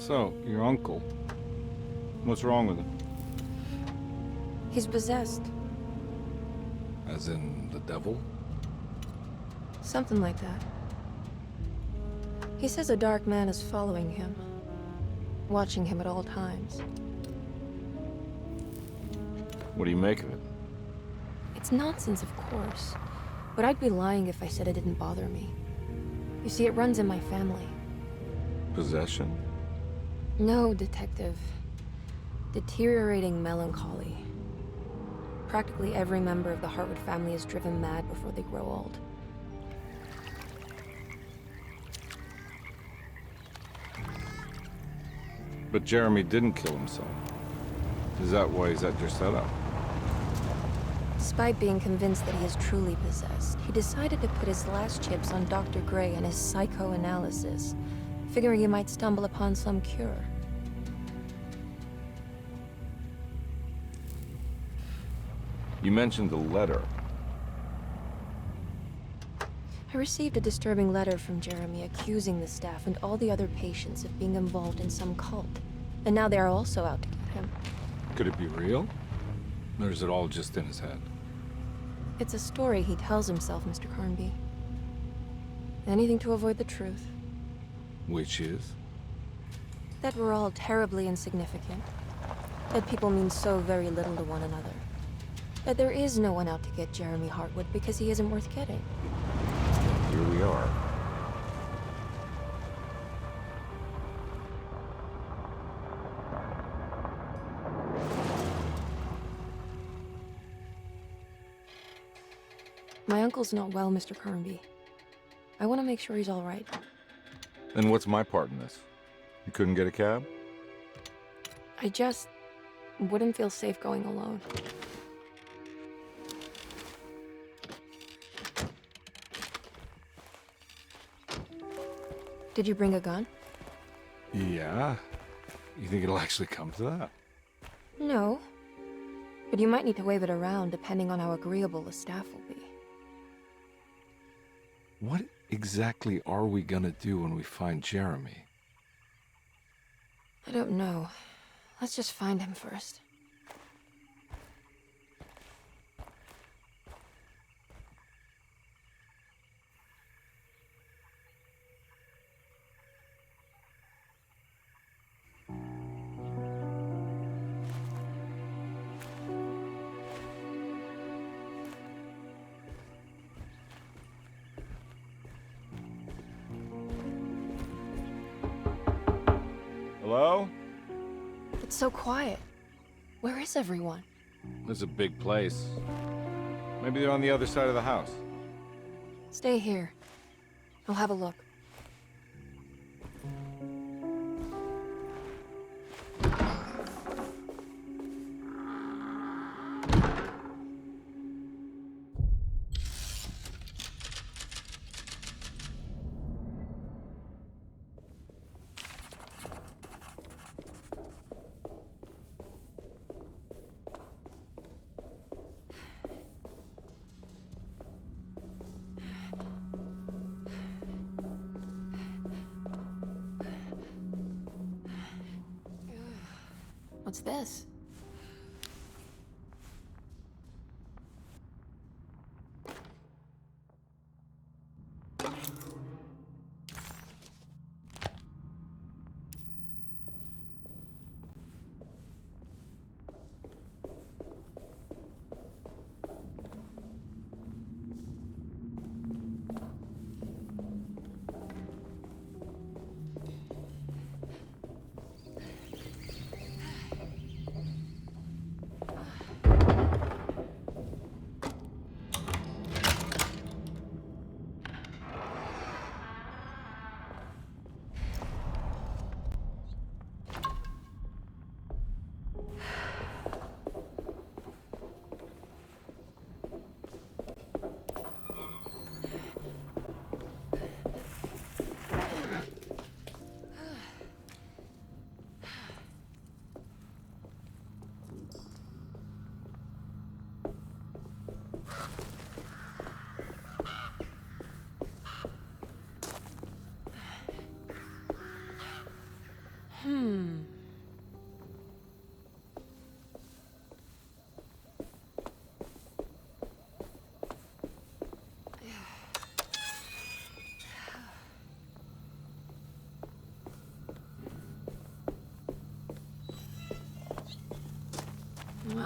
So, your uncle. What's wrong with him? He's possessed. As in the devil? Something like that. He says a dark man is following him, watching him at all times. What do you make of it? It's nonsense, of course, but I'd be lying if I said it didn't bother me. You see, it runs in my family. Possession? No, Detective. Deteriorating melancholy. Practically every member of the Hartwood family is driven mad before they grow old. But Jeremy didn't kill himself. Is that why he's at Derceto? Despite being convinced that he is truly possessed, he decided to put his last chips on Dr. Gray and his psychoanalysis, figuring he might stumble upon some cure. You mentioned the letter. I received a disturbing letter from Jeremy accusing the staff and all the other patients of being involved in some cult. And now they are also out to get him. Could it be real? Or is it all just in his head? It's a story he tells himself, Mr. Carnby. Anything to avoid the truth. Which is? That we're all terribly insignificant. That people mean so very little to one another. That there is no one out to get Jeremy Hartwood because he isn't worth getting. Here we are. My uncle's not well, Mr. Carnby. I want to make sure he's all right. And what's my part in this? You couldn't get a cab? I just wouldn't feel safe going alone. Did you bring a gun? Yeah. You think it'll actually come to that? No. But you might need to wave it around depending on how agreeable the staff will be. What exactly are we gonna do when we find Jeremy? I don't know. Let's just find him first. Hello? It's so quiet. Where is everyone? This is a big place. Maybe they're on the other side of the house. Stay here. I'll have a look. What's this?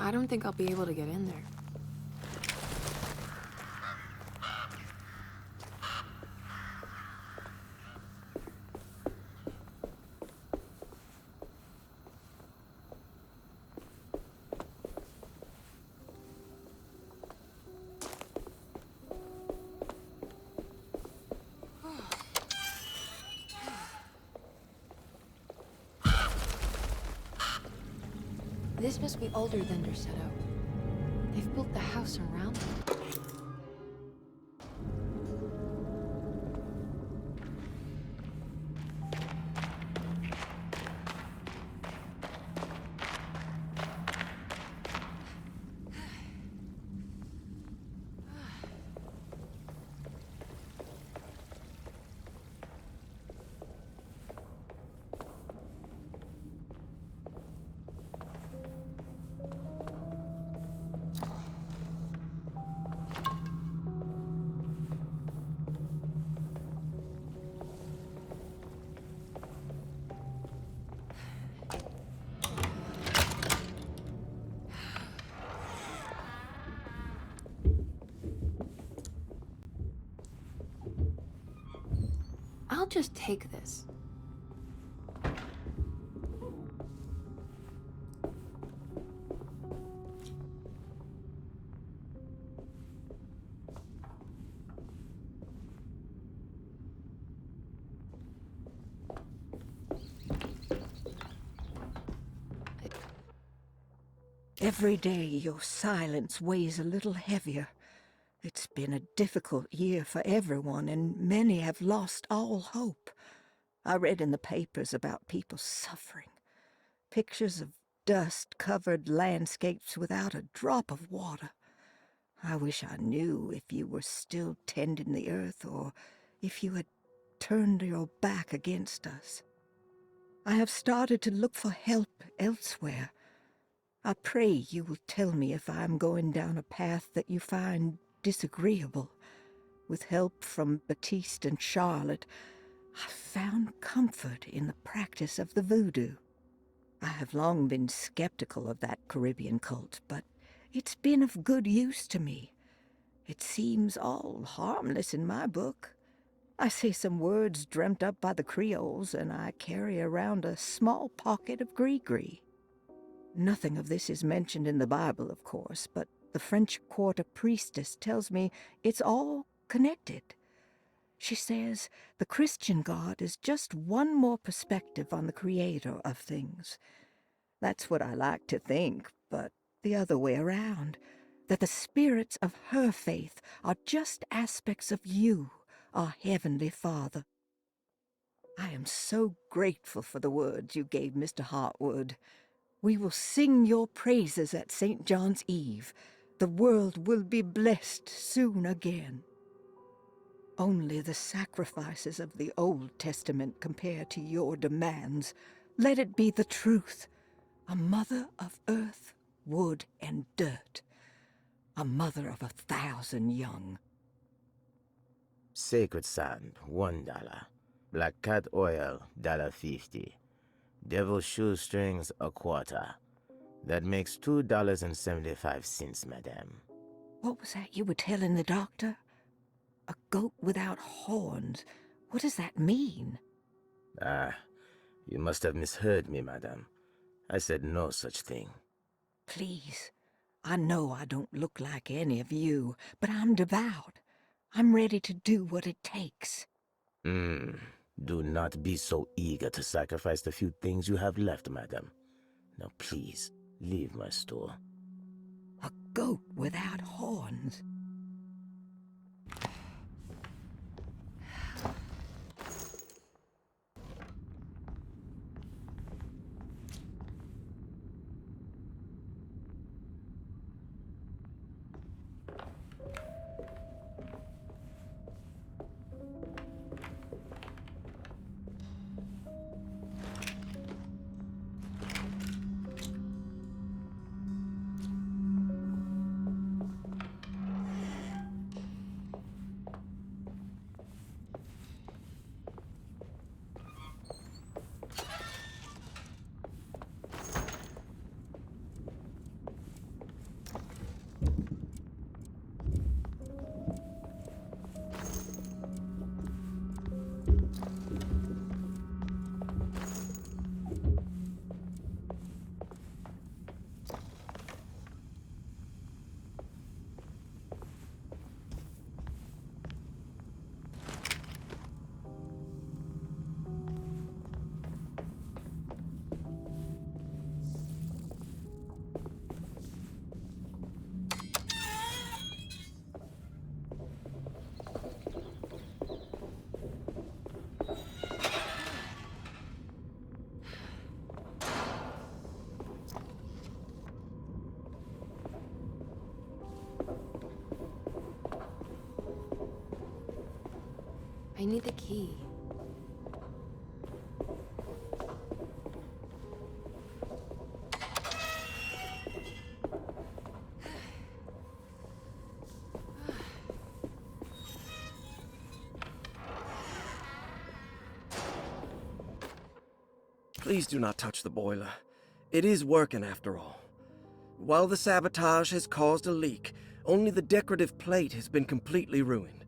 I don't think I'll be able to get in there. This must be older than Derceto. They've built the house around it. I'll just take this. Every day your silence weighs a little heavier. It's been a difficult year for everyone, and many have lost all hope. I read in the papers about people suffering. Pictures of dust-covered landscapes without a drop of water. I wish I knew if you were still tending the earth, or if you had turned your back against us. I have started to look for help elsewhere. I pray you will tell me if I am going down a path that you find disagreeable. With help from Baptiste and Charlotte, I found comfort in the practice of the voodoo. I have long been skeptical of that Caribbean cult, but it's been of good use to me. It seems all harmless in my book. I say some words dreamt up by the Creoles, and I carry around a small pocket of gree-gree. Nothing of this is mentioned in the Bible, of course, but the French Quarter priestess tells me it's all connected. She says the Christian God is just one more perspective on the creator of things. That's what I like to think, but the other way around, that the spirits of her faith are just aspects of you, our Heavenly Father. I am so grateful for the words you gave Mr. Hartwood. We will sing your praises at St. John's Eve. The world will be blessed soon again. Only the sacrifices of the Old Testament compare to your demands. Let it be the truth. A mother of earth, wood, and dirt. A mother of 1,000 young. Sacred sand, $1. Black cat oil, $1.50. Devil shoestrings, a quarter. That makes $2.75, madame. What was that you were telling the doctor? A goat without horns. What does that mean? Ah, you must have misheard me, madame. I said no such thing. Please, I know I don't look like any of you, but I'm devout. I'm ready to do what it takes. Do not be so eager to sacrifice the few things you have left, madame. Now please, leave my store. A goat without horns. I need the key. Please do not touch the boiler. It is working after all. While the sabotage has caused a leak, only the decorative plate has been completely ruined.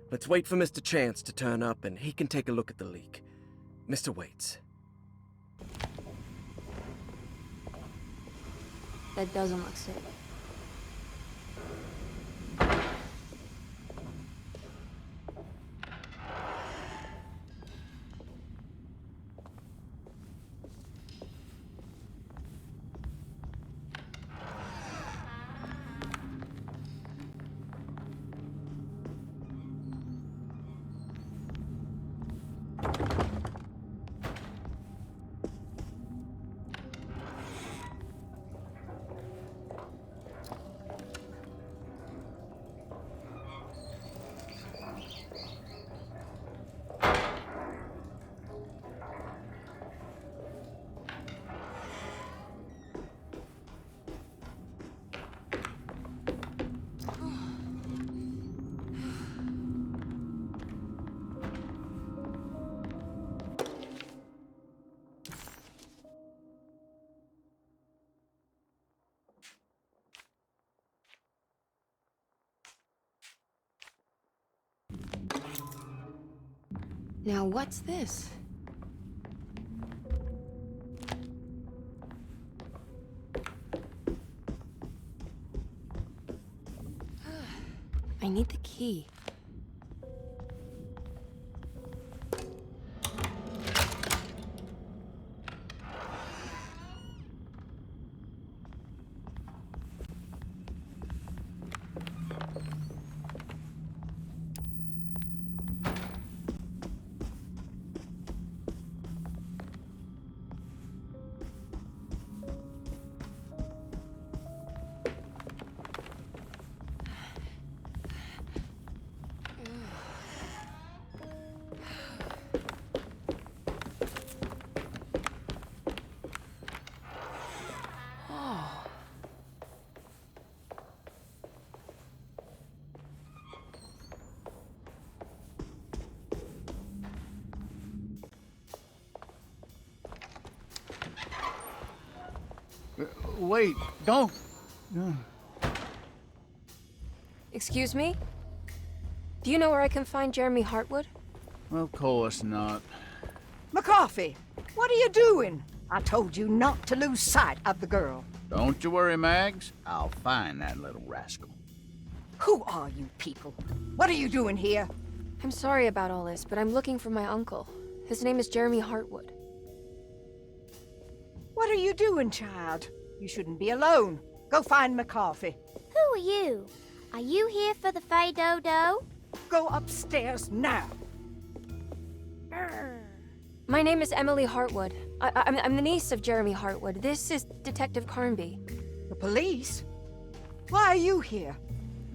Let's wait for Mr. Chance to turn up and he can take a look at the leak. Mr. Waits. That doesn't look safe. Now what's this? I need the key. Wait, don't. Excuse me? Do you know where I can find Jeremy Hartwood? Of course not. McCarthy, what are you doing? I told you not to lose sight of the girl. Don't you worry, Mags. I'll find that little rascal. Who are you people? What are you doing here? I'm sorry about all this, but I'm looking for my uncle. His name is Jeremy Hartwood. What are you doing, child? You shouldn't be alone. Go find McCarthy. Who are you? Are you here for the Fey Dodo? Go upstairs now. My name is Emily Hartwood. I'm the niece of Jeremy Hartwood. This is Detective Carnby. The police? Why are you here?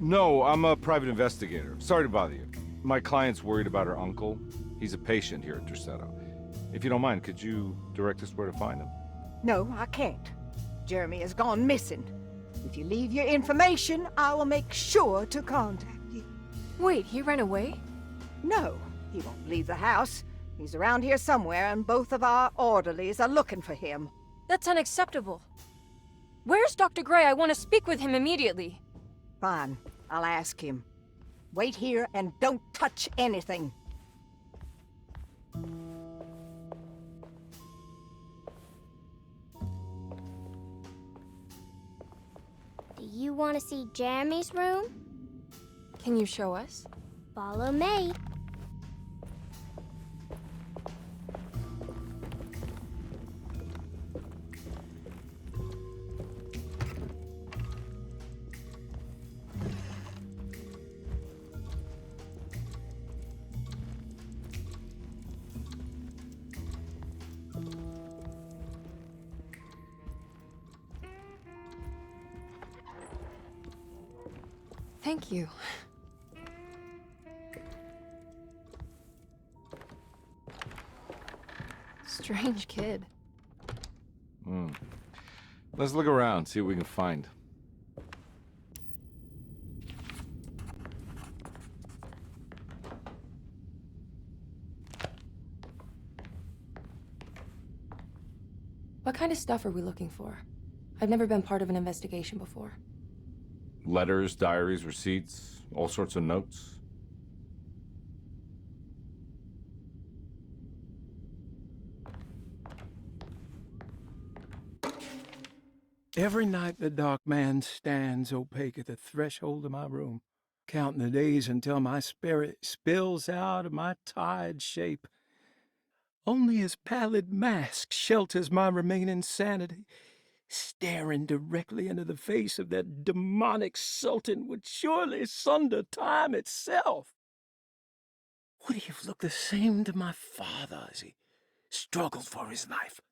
No, I'm a private investigator. Sorry to bother you. My client's worried about her uncle. He's a patient here at Derceto. If you don't mind, could you direct us where to find him? No, I can't. Jeremy has gone missing. If you leave your information, I will make sure to contact you. Wait, he ran away? No, he won't leave the house. He's around here somewhere, and both of our orderlies are looking for him. That's unacceptable. Where's Dr. Gray? I want to speak with him immediately. Fine, I'll ask him. Wait here and don't touch anything. Do you want to see Jeremy's room? Can you show us? Follow me. Thank you. Strange kid. Hmm. Let's look around, see what we can find. What kind of stuff are we looking for? I've never been part of an investigation before. Letters, diaries, receipts, all sorts of notes. Every night the dark man stands opaque at the threshold of my room, counting the days until my spirit spills out of my tired shape. Only his pallid mask shelters my remaining sanity. Staring directly into the face of that demonic sultan would surely sunder time itself. Would he have looked the same to my father as he struggled for his life?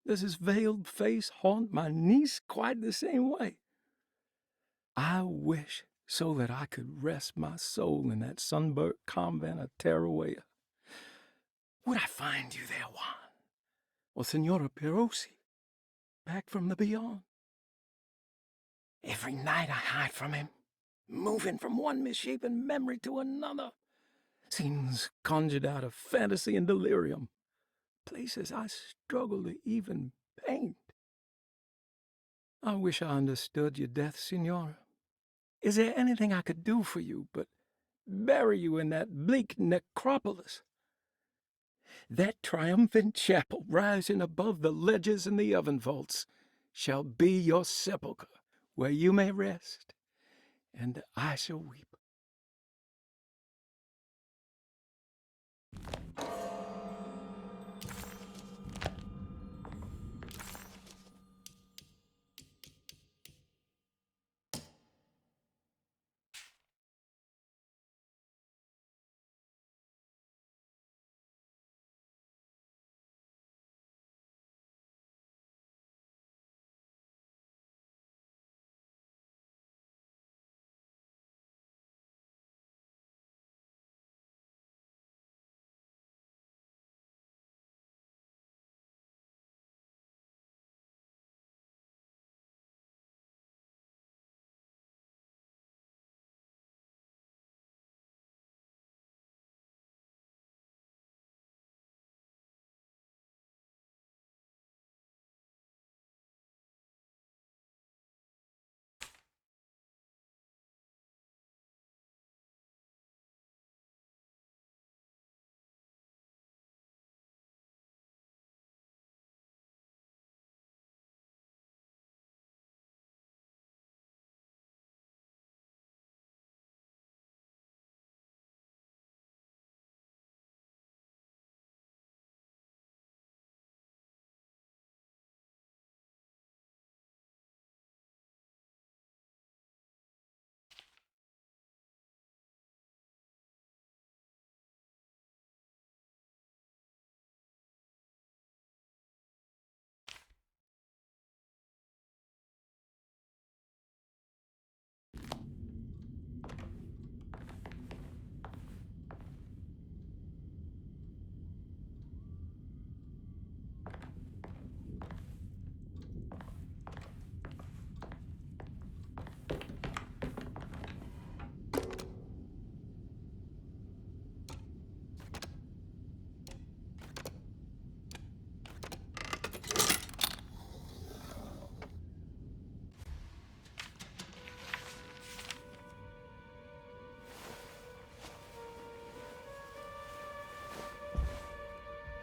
Does his veiled face haunt my niece quite the same way? I wish so that I could rest my soul in that sunburnt convent of Tarawea. Would I find you there, Juan? Or Senora Pirosi, back from the beyond? Every night I hide from him, moving from one misshapen memory to another. Scenes conjured out of fantasy and delirium. Places I struggle to even paint. I wish I understood your death, Senora. Is there anything I could do for you but bury you in that bleak necropolis? That triumphant chapel rising above the ledges and the oven vaults shall be your sepulchre, where you may rest, and I shall weep.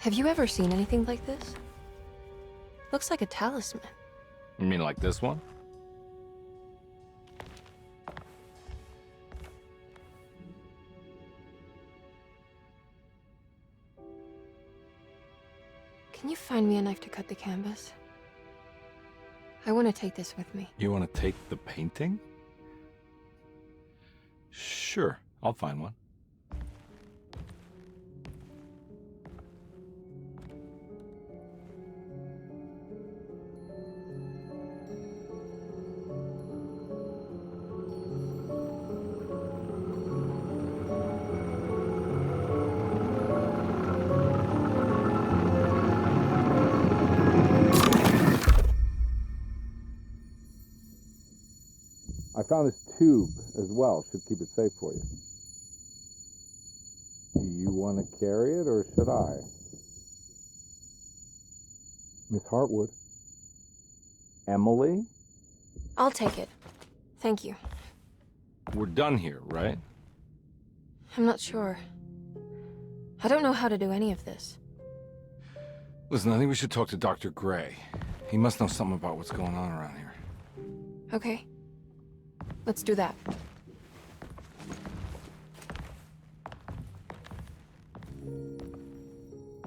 Have you ever seen anything like this? Looks like a talisman. You mean like this one? Can you find me a knife to cut the canvas? I want to take this with me. You want to take the painting? Sure, I'll find one. tube as well. Should keep it safe for you. Do you want to carry it, or should I? Miss Hartwood? Emily? I'll take it. Thank you. We're done here, right? I'm not sure. I don't know how to do any of this. Listen, I think we should talk to Dr. Gray. He must know something about what's going on around here. Okay. Let's do that.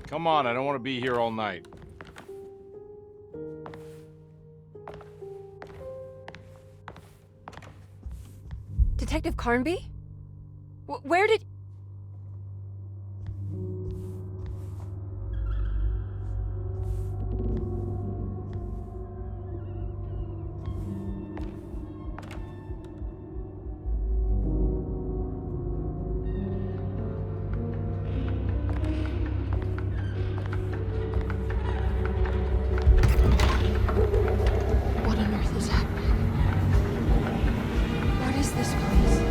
Come on, I don't want to be here all night. Detective Carnby? Where did... What on earth is happening? What is this place?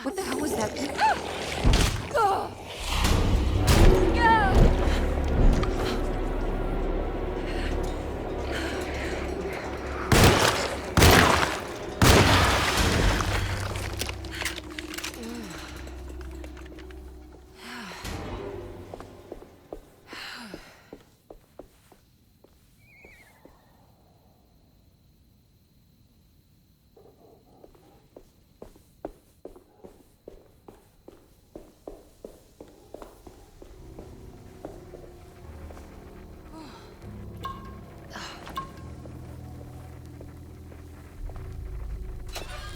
What the hell was that?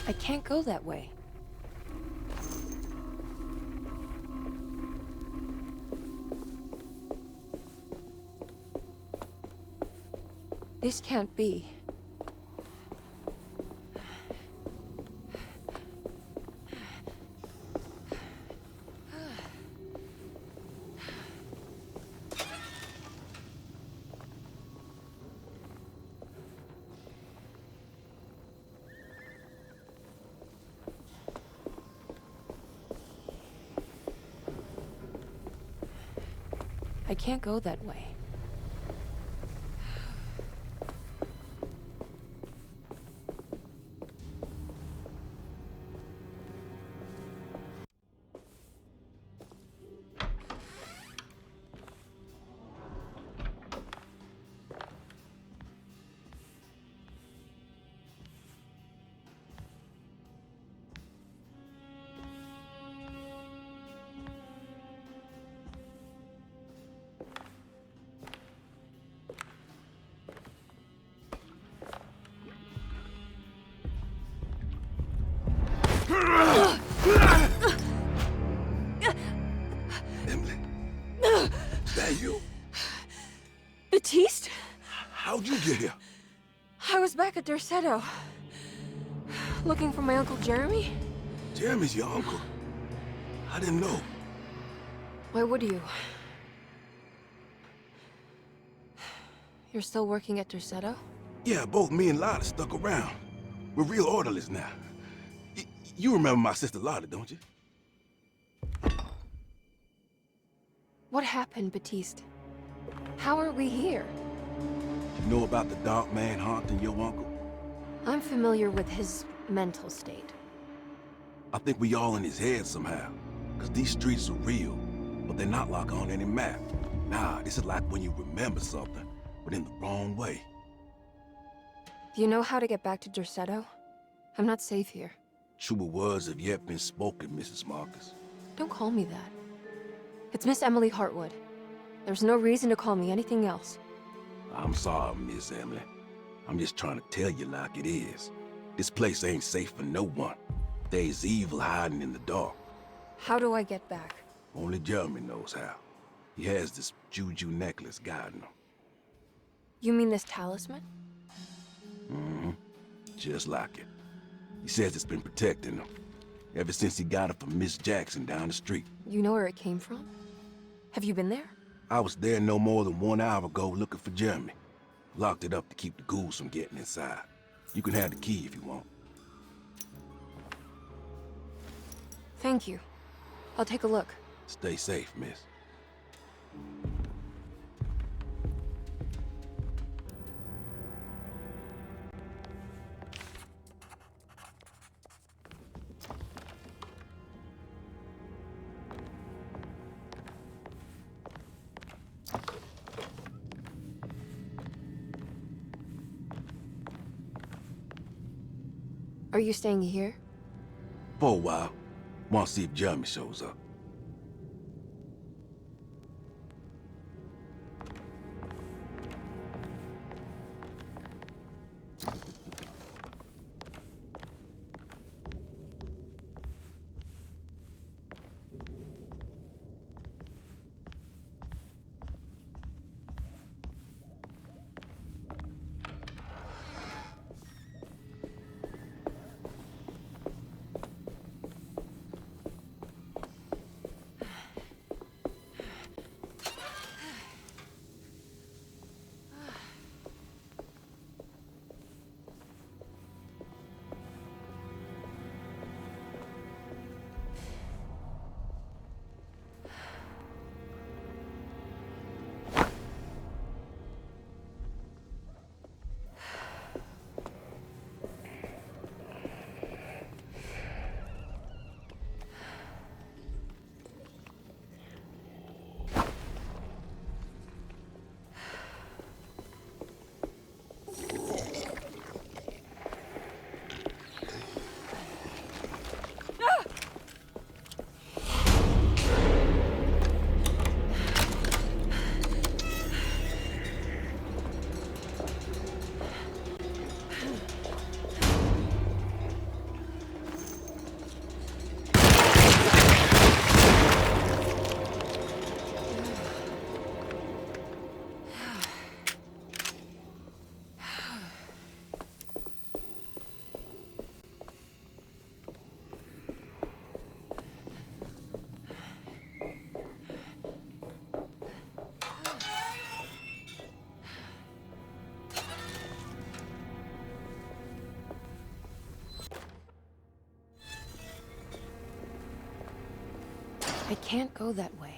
I can't go that way. This can't be. I can't go that way. Emily, that you? Baptiste? How'd you get here? I was back at Derceto. Looking for my Uncle Jeremy? Jeremy's your uncle. I didn't know. Why would you? You're still working at Derceto? Yeah, both me and Lotta stuck around. We're real orderlies now. You remember my sister Lotta, don't you? What happened, Baptiste? How are we here? You know about the dark man haunting your uncle? I'm familiar with his mental state. I think we all in his head somehow. Cause these streets are real, but they're not like on any map. Nah, this is like when you remember something, but in the wrong way. Do you know how to get back to Derceto? I'm not safe here. Truer words have yet been spoken, Mrs. Marcus. Don't call me that. It's Miss Emily Hartwood. There's no reason to call me anything else. I'm sorry, Miss Emily. I'm just trying to tell you like it is. This place ain't safe for no one. There's evil hiding in the dark. How do I get back? Only Jeremy knows how. He has this juju necklace guiding him. You mean this talisman? Mm-hmm. Just like it. He says it's been protecting him ever since he got it from Miss Jackson down the street. You know where it came from? Have you been there? I was there no more than 1 hour ago looking for Jeremy. Locked it up to keep the ghouls from getting inside. You can have the key if you want. Thank you. I'll take a look. Stay safe, miss. Are you staying here? For a while. Want to see if Jeremy shows up. I can't go that way.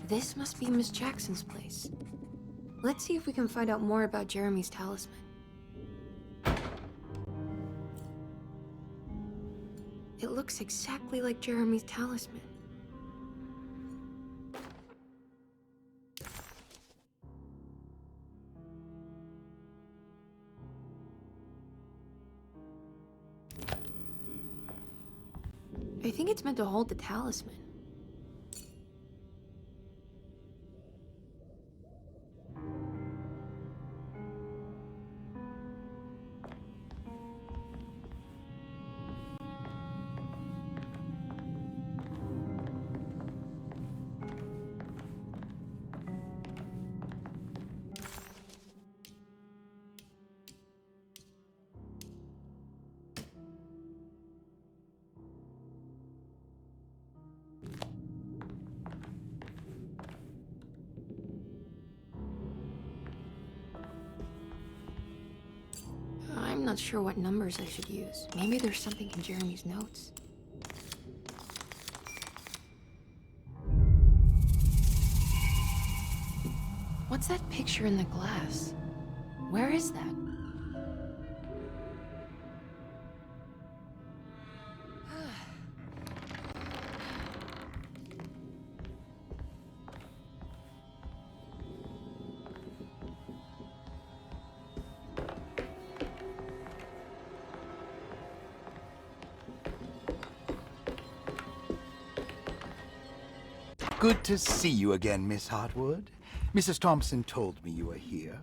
This must be Miss Jackson's place. Let's see if we can find out more about Jeremy's talisman. It looks exactly like Jeremy's talisman. I think it's meant to hold the talisman. I'm not sure what numbers I should use. Maybe there's something in Jeremy's notes. What's that picture in the glass? Where is that? Good to see you again, Miss Hartwood. Mrs. Thompson told me you were here.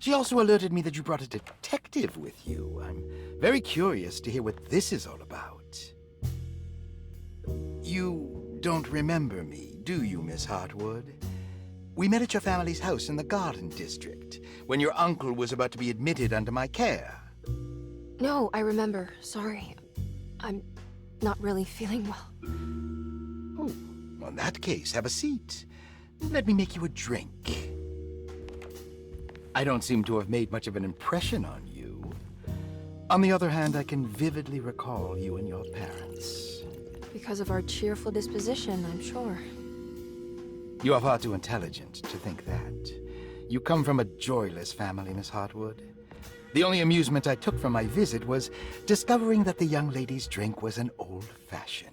She also alerted me that you brought a detective with you. I'm very curious to hear what this is all about. You don't remember me, do you, Miss Hartwood? We met at your family's house in the Garden District, when your uncle was about to be admitted under my care. No, I remember. Sorry. I'm not really feeling well. Oh, well, in that case, have a seat. Let me make you a drink. I don't seem to have made much of an impression on you. On the other hand, I can vividly recall you and your parents. Because of our cheerful disposition, I'm sure. You are far too intelligent to think that. You come from a joyless family, Miss Hartwood. The only amusement I took from my visit was discovering that the young lady's drink was an old-fashioned.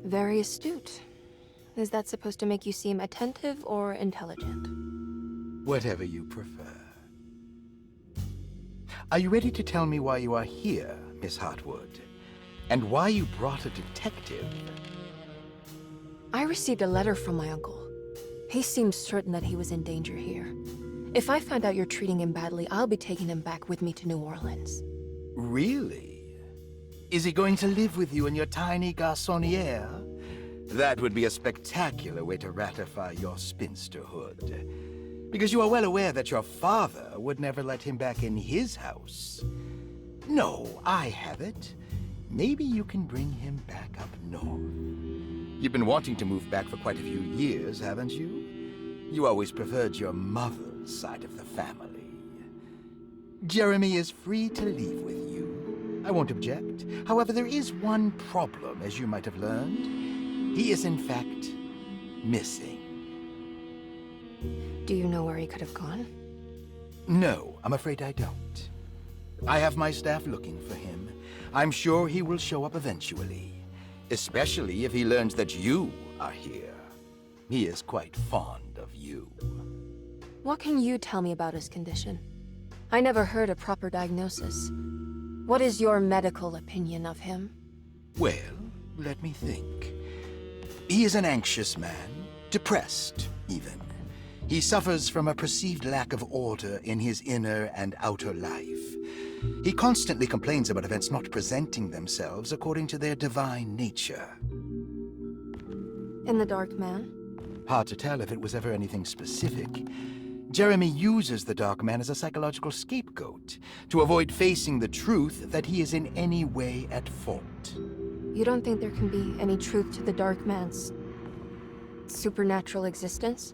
Very astute. Is that supposed to make you seem attentive or intelligent? Whatever you prefer. Are you ready to tell me why you are here, Miss Hartwood? And why you brought a detective? I received a letter from my uncle. He seems certain that he was in danger here. If I find out you're treating him badly, I'll be taking him back with me to New Orleans. Really? Is he going to live with you in your tiny garçonniere? That would be a spectacular way to ratify your spinsterhood. Because you are well aware that your father would never let him back in his house. No, I have it. Maybe you can bring him back up north. You've been wanting to move back for quite a few years, haven't you? You always preferred your mother's side of the family. Jeremy is free to leave with you. I won't object. However, there is one problem, as you might have learned. He is, in fact, missing. Do you know where he could have gone? No, I'm afraid I don't. I have my staff looking for him. I'm sure he will show up eventually. Especially if he learns that you are here. He is quite fond of you. What can you tell me about his condition? I never heard a proper diagnosis. What is your medical opinion of him? Well, let me think. He is an anxious man, depressed, even. He suffers from a perceived lack of order in his inner and outer life. He constantly complains about events not presenting themselves according to their divine nature. And the Dark Man? Hard to tell if it was ever anything specific. Jeremy uses the Dark Man as a psychological scapegoat to avoid facing the truth that he is in any way at fault. You don't think there can be any truth to the Dark Man's supernatural existence?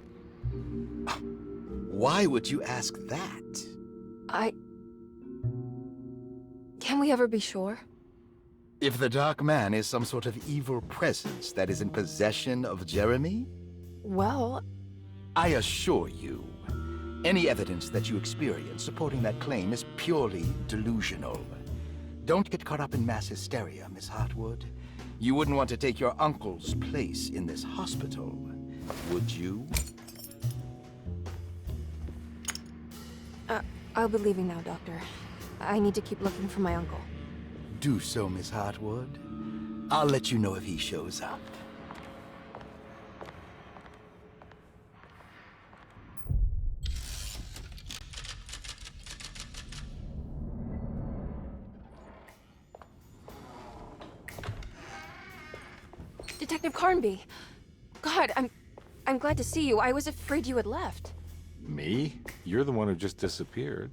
Why would you ask that? Can we ever be sure? If the Dark Man is some sort of evil presence that is in possession of Jeremy, Well, I assure you, any evidence that you experience supporting that claim is purely delusional. Don't get caught up in mass hysteria, Miss Hartwood. You wouldn't want to take your uncle's place in this hospital, would you? I'll be leaving now, Doctor. I need to keep looking for my uncle. Do so, Miss Hartwood. I'll let you know if he shows up. Detective Carnby! God, I'm glad to see you. I was afraid you had left. Me? You're the one who just disappeared.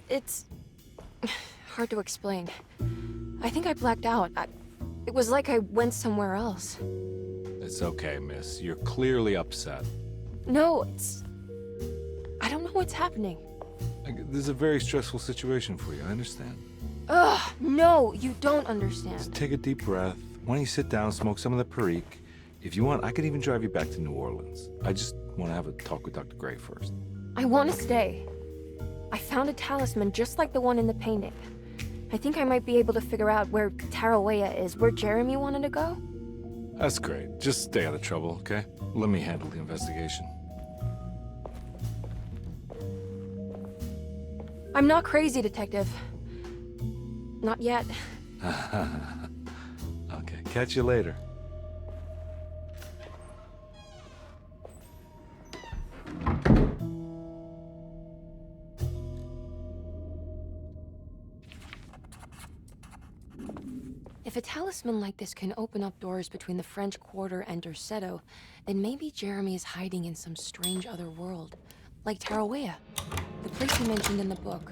It's hard to explain. I think I blacked out. It was like I went somewhere else. It's okay, miss. You're clearly upset. No, I don't know what's happening. This is a very stressful situation for you, I understand. Ugh, no, you don't understand. Just take a deep breath. Why don't you sit down, smoke some of the Perique? If you want, I could even drive you back to New Orleans. I just want to have a talk with Dr. Gray first. I want to stay. I found a talisman just like the one in the painting. I think I might be able to figure out where Tarawea is, where Jeremy wanted to go. That's great. Just stay out of trouble, okay? Let me handle the investigation. I'm not crazy, Detective. Not yet. Okay, catch you later. If a talisman like this can open up doors between the French Quarter and Derceto, then maybe Jeremy is hiding in some strange other world. Like Tarawea, the place he mentioned in the book.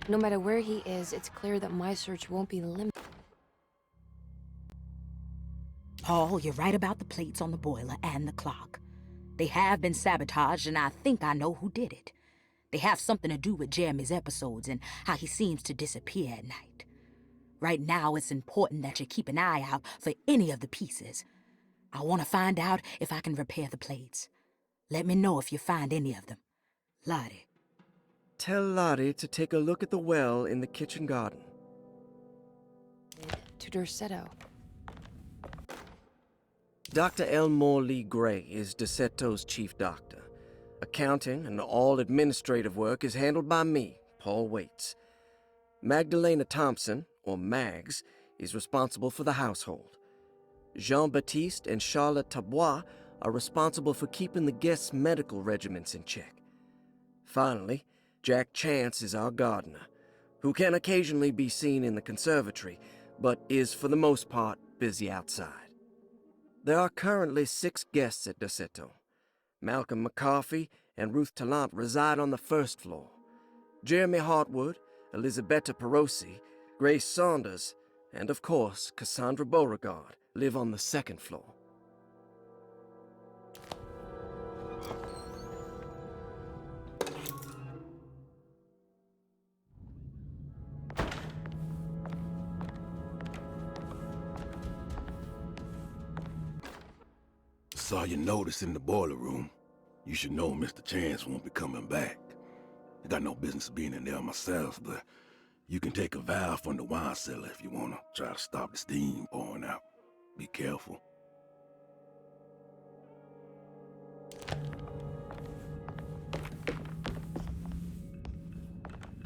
No matter where he is, it's clear that my search won't be limited. Paul, you're right about the plates on the boiler and the clock. They have been sabotaged, and I think I know who did it. They have something to do with Jeremy's episodes and how he seems to disappear at night. Right now, it's important that you keep an eye out for any of the pieces. I want to find out if I can repair the plates. Let me know if you find any of them. Lottie. Tell Lottie to take a look at the well in the kitchen garden. To Derceto. Dr. Elmore Lee Gray is Derceto's chief doctor. Accounting and all administrative work is handled by me, Paul Waits. Magdalena Thompson, or Mags, is responsible for the household. Jean-Baptiste and Charlotte Tabois are responsible for keeping the guests' medical regimens in check. Finally, Jack Chance is our gardener, who can occasionally be seen in the conservatory, but is for the most part busy outside. There are currently 6 guests at Derceto. Malcolm McCarthy and Ruth Tallant reside on the first floor. Jeremy Hartwood, Elisabeth Perosi, Grace Saunders, and of course, Cassandra Beauregard live on the second floor. Saw your notice in the boiler room. You should know Mr. Chance won't be coming back. I got no business being in there myself, but you can take a valve from the wine cellar if you want to try to stop the steam pouring out. Be careful.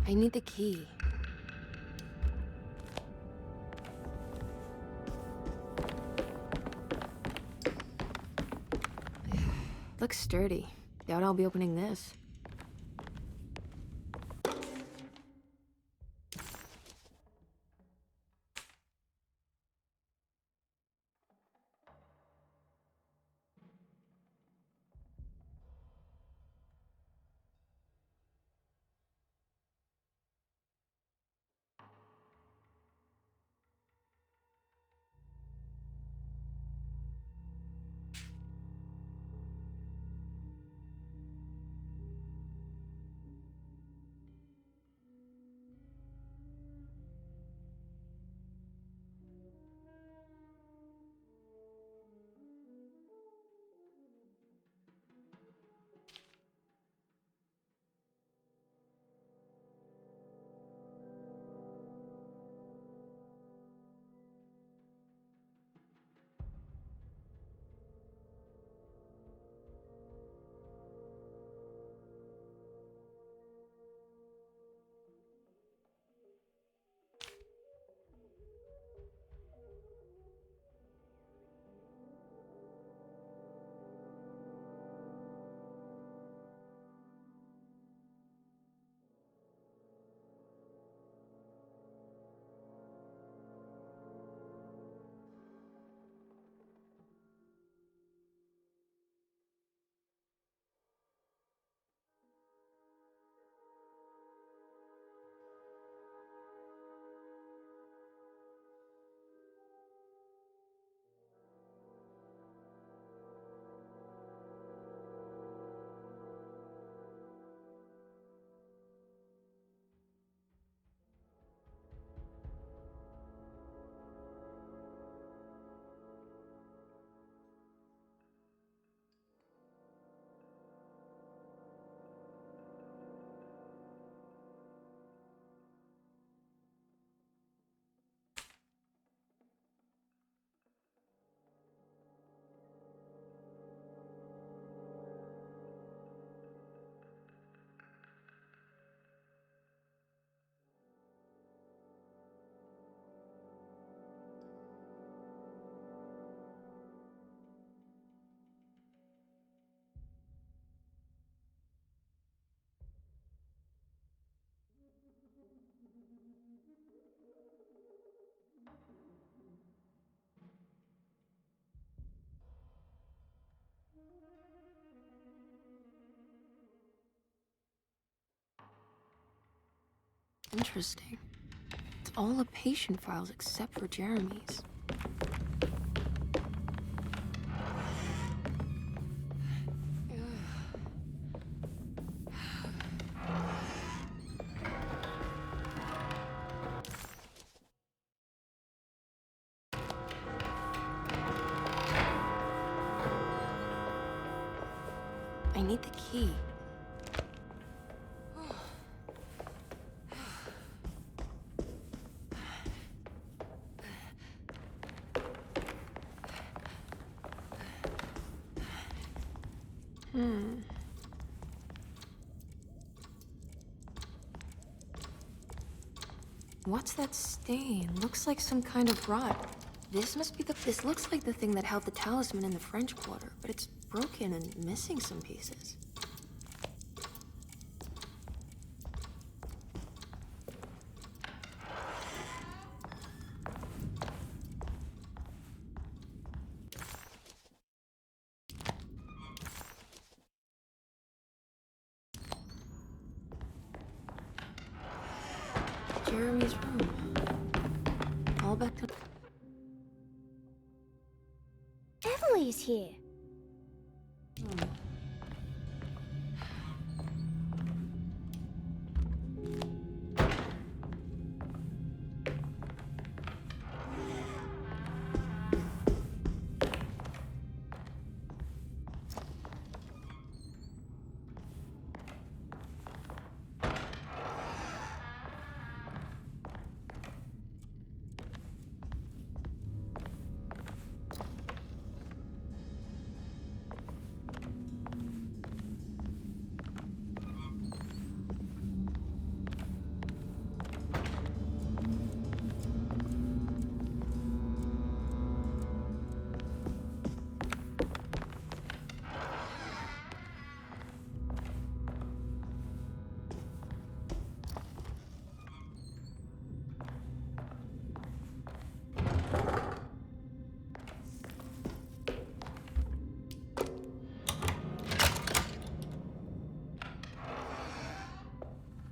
I need the key. Looks sturdy. Doubt I'll be opening this. Interesting. It's all the patient files except for Jeremy's. I need the key. What's that stain? Looks like some kind of rot. This looks like the thing that held the talisman in the French Quarter, but it's broken and missing some pieces. Jeremy's room. All back to... Emily is here.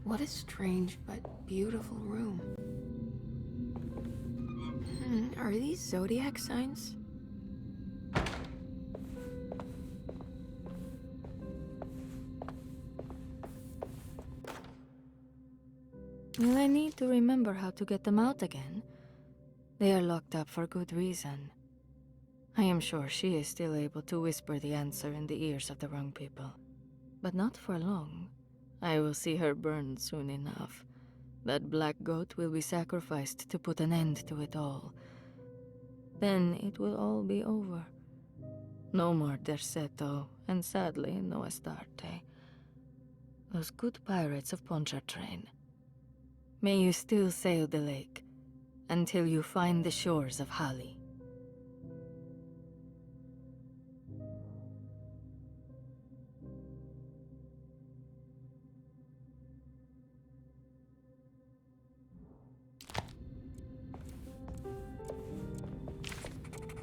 What a strange but beautiful room. Are these zodiac signs? Will I need to remember how to get them out again? They are locked up for good reason. I am sure she is still able to whisper the answer in the ears of the wrong people. But not for long. I will see her burned soon enough. That black goat will be sacrificed to put an end to it all. Then it will all be over. No more Derceto, and sadly, no Astarte. Those good pirates of Pontchartrain. May you still sail the lake, until you find the shores of Hali.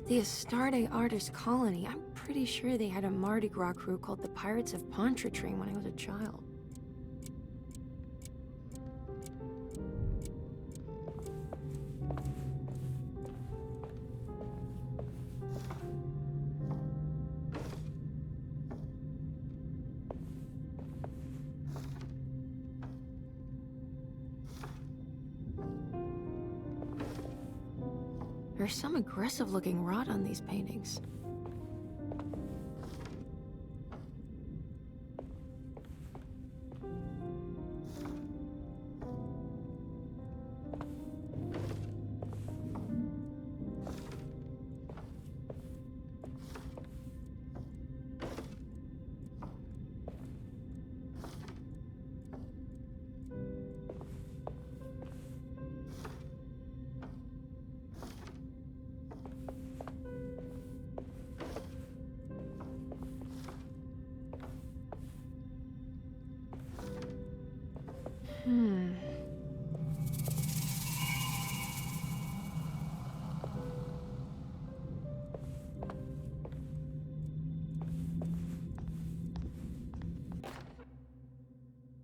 The Astarte artist colony. I'm pretty sure they had a Mardi Gras crew called the Pirates of Pontchartrain when I was a child. There's some aggressive-looking rot on these paintings.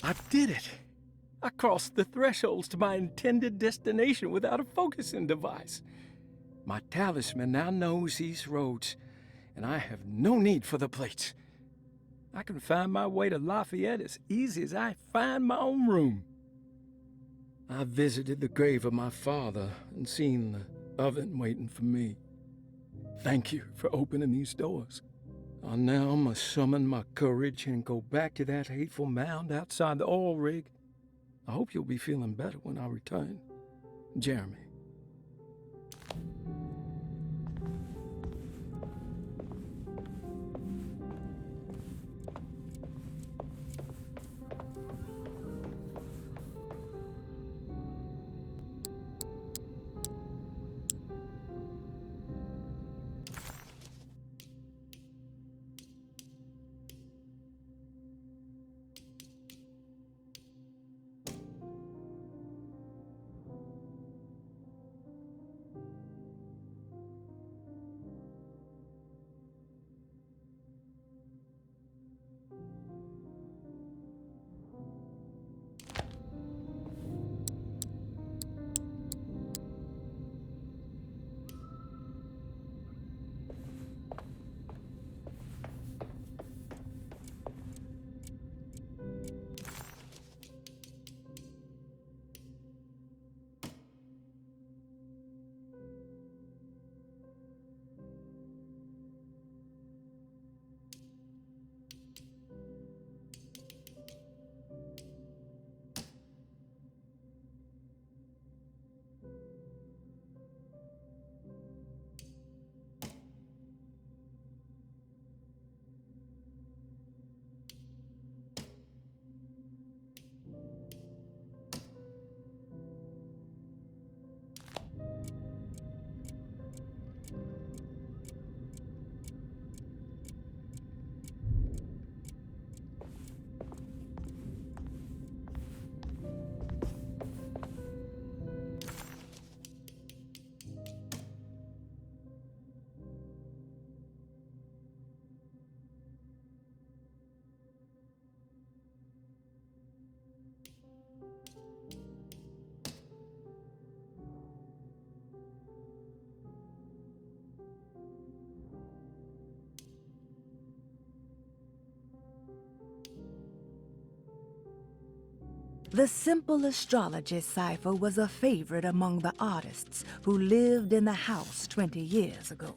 I did it! I crossed the thresholds to my intended destination without a focusing device. My talisman now knows these roads, and I have no need for the plates. I can find my way to Lafayette as easy as I find my own room. I visited the grave of my father and seen the oven waiting for me. Thank you for opening these doors. I now must summon my courage and go back to that hateful mound outside the oil rig. I hope you'll be feeling better when I return. Jeremy. The simple astrology cipher was a favorite among the artists who lived in the house 20 years ago.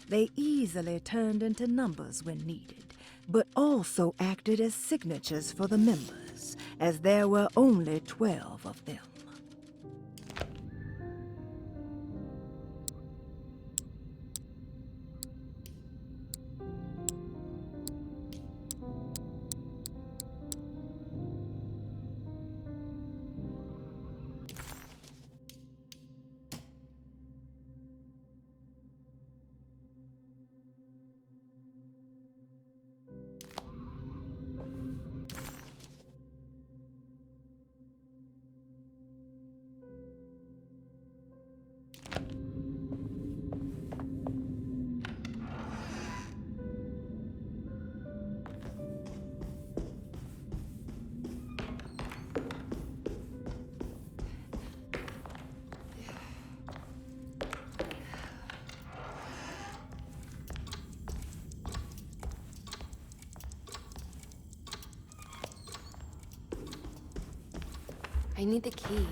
They easily turned into numbers when needed, but also acted as signatures for the members, as there were only 12 of them. I need the key.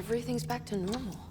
everything's back to normal.